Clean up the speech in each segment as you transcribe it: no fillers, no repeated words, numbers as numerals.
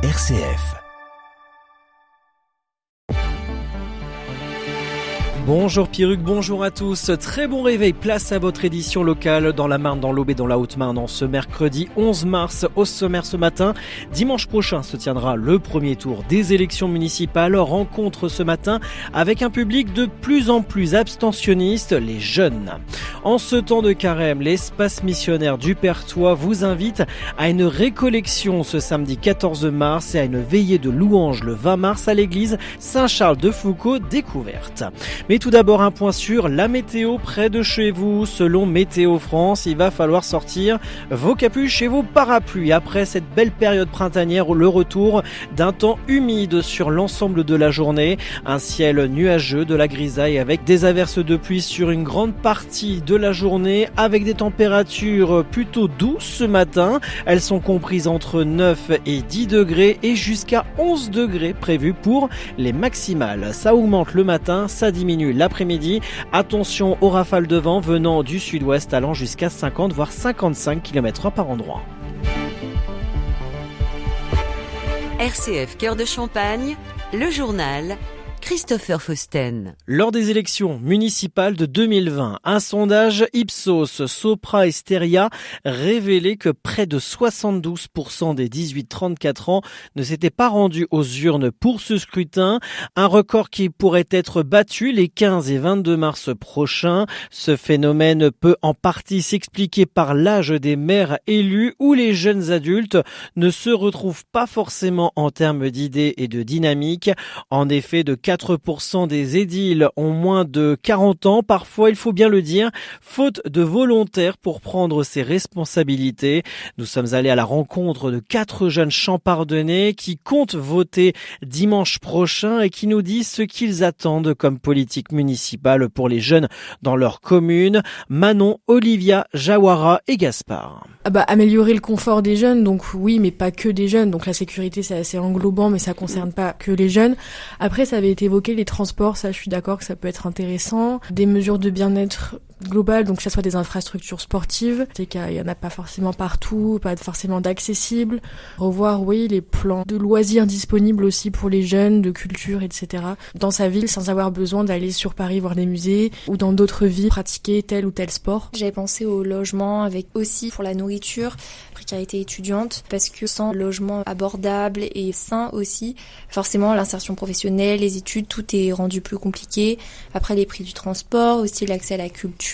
RCF. Bonjour Pierruc, bonjour à tous. Très bon réveil, place à votre édition locale dans la Marne, dans l'Aube et dans la Haute-Marne en ce mercredi 11 mars. Au sommaire ce matin, dimanche prochain se tiendra le premier tour des élections municipales. Rencontre ce matin avec un public de plus en plus abstentionniste, les jeunes. En ce temps de carême, l'espace missionnaire du Perthois vous invite à une récollection ce samedi 14 mars et à une veillée de louanges le 20 mars à l'église Saint-Charles de Foucault découverte. Mais tout d'abord un point sur la météo près de chez vous. Selon Météo France, il va falloir sortir vos capuches et vos parapluies. Après cette belle période printanière, le retour d'un temps humide sur l'ensemble de la journée. Un ciel nuageux, de la grisaille avec des averses de pluie sur une grande partie de la journée avec des températures plutôt douces ce matin. Elles sont comprises entre 9 et 10 degrés et jusqu'à 11 degrés prévus pour les maximales. Ça augmente le matin, ça diminue l'après-midi. Attention aux rafales de vent venant du sud-ouest allant jusqu'à 50 voire 55 km/h par endroit. RCF Cœur de Champagne, le journal Christopher Fausten. Lors des élections municipales de 2020, un sondage Ipsos, Sopra et Steria révélait que près de 72% des 18-34 ans ne s'étaient pas rendus aux urnes pour ce scrutin. Un record qui pourrait être battu les 15 et 22 mars prochains. Ce phénomène peut en partie s'expliquer par l'âge des maires élus où les jeunes adultes ne se retrouvent pas forcément en termes d'idées et de dynamique. En effet, de 4% des édiles ont moins de 40 ans, parfois il faut bien le dire, faute de volontaires pour prendre ses responsabilités. Nous sommes allés à la rencontre de 4 jeunes champardonnais qui comptent voter dimanche prochain et qui nous disent ce qu'ils attendent comme politique municipale pour les jeunes dans leur commune. Manon, Olivia, Jawara et Gaspard. Améliorer le confort des jeunes, donc oui, mais pas que des jeunes. Donc la sécurité, c'est assez englobant, mais ça concerne pas que les jeunes. Après, ça avait été évoqué les transports, ça je suis d'accord que ça peut être intéressant. Des mesures de bien-être global, donc que ça soit des infrastructures sportives, c'est qu'il y en a pas forcément partout, pas forcément d'accessibles. Revoir, oui, les plans de loisirs disponibles aussi pour les jeunes, de culture, etc. dans sa ville, sans avoir besoin d'aller sur Paris voir des musées ou dans d'autres villes pratiquer tel ou tel sport. J'avais pensé au logement avec aussi pour la nourriture, précarité étudiante, parce que sans logement abordable et sain aussi, forcément l'insertion professionnelle, les études, tout est rendu plus compliqué. Après les prix du transport, aussi l'accès à la culture.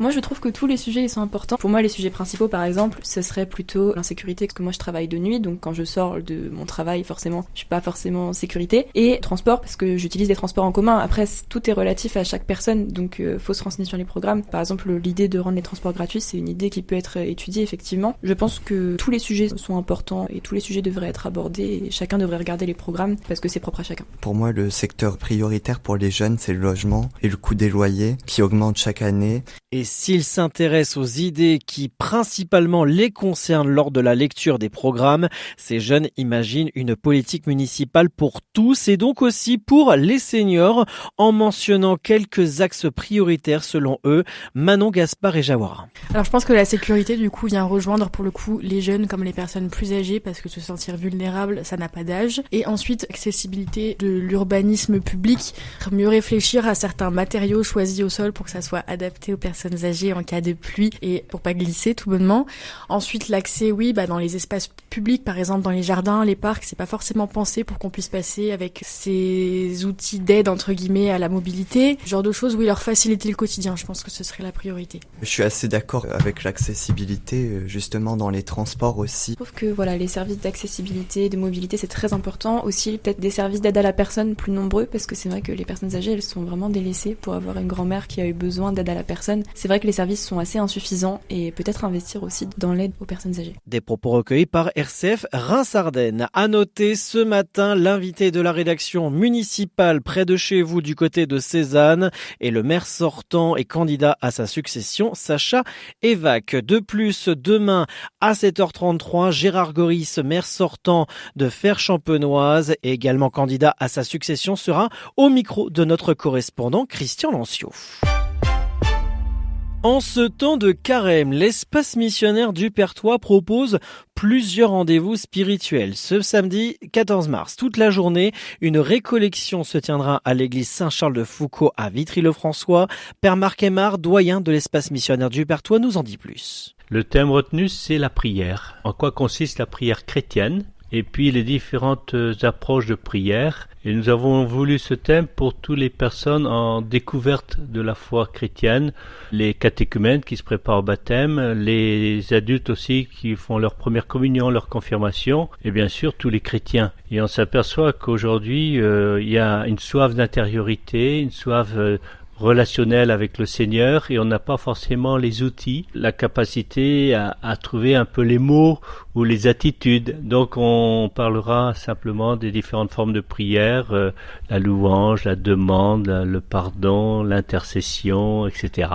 Moi je trouve que tous les sujets ils sont importants. Pour moi les sujets principaux par exemple ce serait plutôt l'insécurité, parce que moi je travaille de nuit, donc quand je sors de mon travail forcément je suis pas forcément en sécurité, et transport parce que j'utilise des transports en commun. Après tout est relatif à chaque personne, donc faut se renseigner sur les programmes. Par exemple l'idée de rendre les transports gratuits, c'est une idée qui peut être étudiée effectivement. Je pense que tous les sujets sont importants et tous les sujets devraient être abordés et chacun devrait regarder les programmes parce que c'est propre à chacun. Pour moi le secteur prioritaire pour les jeunes c'est le logement et le coût des loyers qui augmente chaque année. Et s'ils s'intéressent aux idées qui principalement les concernent lors de la lecture des programmes, ces jeunes imaginent une politique municipale pour tous et donc aussi pour les seniors, en mentionnant quelques axes prioritaires selon eux. Manon, Gaspard et Jawara. Alors je pense que la sécurité du coup vient rejoindre pour le coup les jeunes comme les personnes plus âgées, parce que se sentir vulnérable ça n'a pas d'âge. Et ensuite accessibilité de l'urbanisme public, mieux réfléchir à certains matériaux choisis au sol pour que ça soit adapté aux personnes âgées en cas de pluie et pour pas glisser tout bonnement. Ensuite l'accès dans les espaces publics, par exemple dans les jardins, les parcs, c'est pas forcément pensé pour qu'on puisse passer avec ces outils d'aide entre guillemets à la mobilité. Ce genre de choses, leur faciliter le quotidien, je pense que ce serait la priorité. Je suis assez d'accord avec l'accessibilité justement dans les transports aussi. Je trouve que les services d'accessibilité, de mobilité c'est très important. Aussi peut-être des services d'aide à la personne plus nombreux, parce que c'est vrai que les personnes âgées elles sont vraiment délaissées. Pour avoir une grand-mère qui a eu besoin d'aide à la personne, c'est vrai que les services sont assez insuffisants et peut-être investir aussi dans l'aide aux personnes âgées. Des propos recueillis par RCF Reims-Ardennes. À noter ce matin l'invité de la rédaction municipale près de chez vous du côté de Cézanne et le maire sortant et candidat à sa succession, Sacha Evac. De plus, demain à 7h33, Gérard Goris, maire sortant de Fère-Champenoise et également candidat à sa succession, sera au micro de notre correspondant Christian Lanciot. En ce temps de carême, l'espace missionnaire du Perthois propose plusieurs rendez-vous spirituels. Ce samedi 14 mars, toute la journée, une récollection se tiendra à l'église Saint-Charles de Foucault à Vitry-le-François. Père Marc Aymar, doyen de l'espace missionnaire du Perthois, nous en dit plus. Le thème retenu, c'est la prière. En quoi consiste la prière chrétienne ? Et puis les différentes approches de prière. Et nous avons voulu ce thème pour toutes les personnes en découverte de la foi chrétienne, les catéchumènes qui se préparent au baptême, les adultes aussi qui font leur première communion, leur confirmation, et bien sûr tous les chrétiens. Et on s'aperçoit qu'aujourd'hui, il y a une soif d'intériorité, une soif relationnel avec le Seigneur, et on n'a pas forcément les outils, la capacité à trouver un peu les mots ou les attitudes. Donc on parlera simplement des différentes formes de prière, la louange, la demande, le pardon, l'intercession, etc.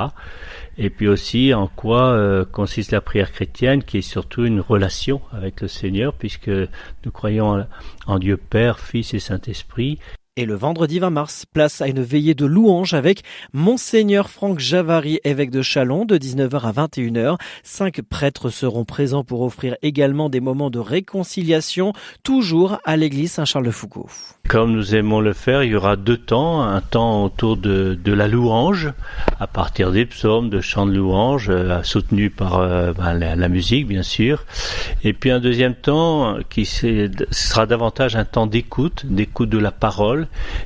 Et puis aussi en quoi consiste la prière chrétienne, qui est surtout une relation avec le Seigneur, puisque nous croyons en Dieu Père, Fils et Saint-Esprit. Et le vendredi 20 mars, place à une veillée de louanges avec Monseigneur Franck Javary, évêque de Châlons, de 19h à 21h. 5 prêtres seront présents pour offrir également des moments de réconciliation, toujours à l'église Saint-Charles de Foucault. Comme nous aimons le faire, il y aura 2 temps. Un temps autour de la louange, à partir des psaumes, de chants de louange, soutenus par la musique, bien sûr. Et puis un deuxième temps qui sera davantage un temps d'écoute de la parole,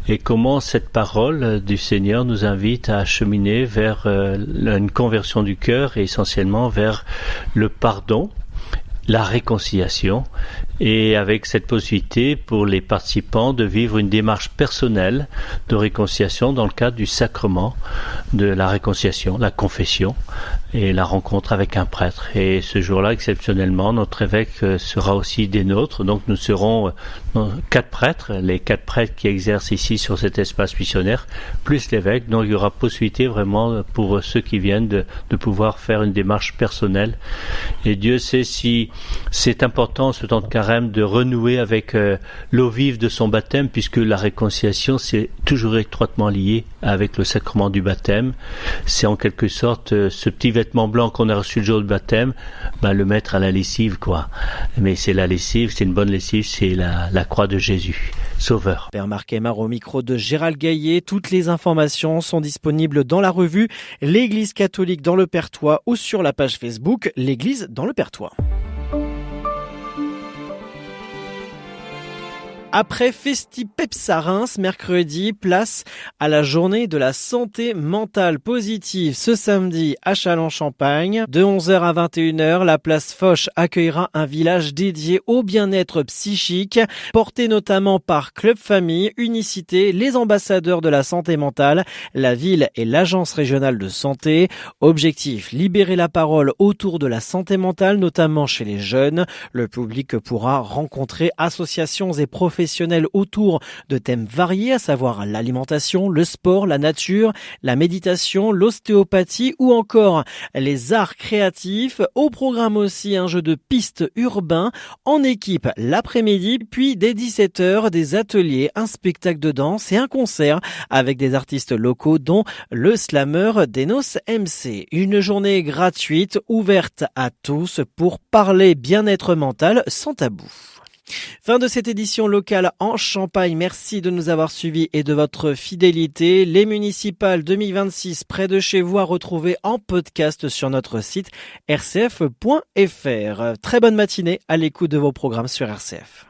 et comment cette parole du Seigneur nous invite à cheminer vers une conversion du cœur, et essentiellement vers le pardon, la réconciliation, et avec cette possibilité pour les participants de vivre une démarche personnelle de réconciliation dans le cadre du sacrement de la réconciliation, la confession et la rencontre avec un prêtre. Et ce jour-là, exceptionnellement, notre évêque sera aussi des nôtres. Donc nous serons 4 prêtres, les 4 prêtres qui exercent ici sur cet espace missionnaire, plus l'évêque. Donc il y aura possibilité vraiment pour ceux qui viennent de pouvoir faire une démarche personnelle. Et Dieu sait si c'est important ce temps de carême de renouer avec l'eau vive de son baptême, puisque la réconciliation c'est toujours étroitement lié avec le sacrement du baptême. C'est en quelque sorte ce petit vêtement blanc qu'on a reçu le jour du baptême, le mettre à la lessive, quoi. Mais c'est la lessive, c'est une bonne lessive, c'est la croix de Jésus, Sauveur. Père Marc Aymar au micro de Gérald Gaillet. Toutes les informations sont disponibles dans la revue L'Église catholique dans le Perthois ou sur la page Facebook L'Église dans le Perthois. Après Festi-Peps à Reims, mercredi, place à la journée de la santé mentale positive ce samedi à Châlons-Champagne. De 11h à 21h, la place Foch accueillera un village dédié au bien-être psychique, porté notamment par Club Famille, Unicité, les ambassadeurs de la santé mentale, la ville et l'agence régionale de santé. Objectif, libérer la parole autour de la santé mentale, notamment chez les jeunes. Le public pourra rencontrer associations et professionnels autour de thèmes variés, à savoir l'alimentation, le sport, la nature, la méditation, l'ostéopathie ou encore les arts créatifs. Au programme aussi un jeu de pistes urbain en équipe l'après-midi, puis dès 17h des ateliers, un spectacle de danse et un concert avec des artistes locaux dont le slammer Denos MC. Une journée gratuite ouverte à tous pour parler bien-être mental sans tabou. Fin de cette édition locale en Champagne. Merci de nous avoir suivis et de votre fidélité. Les municipales 2026 près de chez vous à retrouver en podcast sur notre site rcf.fr. Très bonne matinée à l'écoute de vos programmes sur RCF.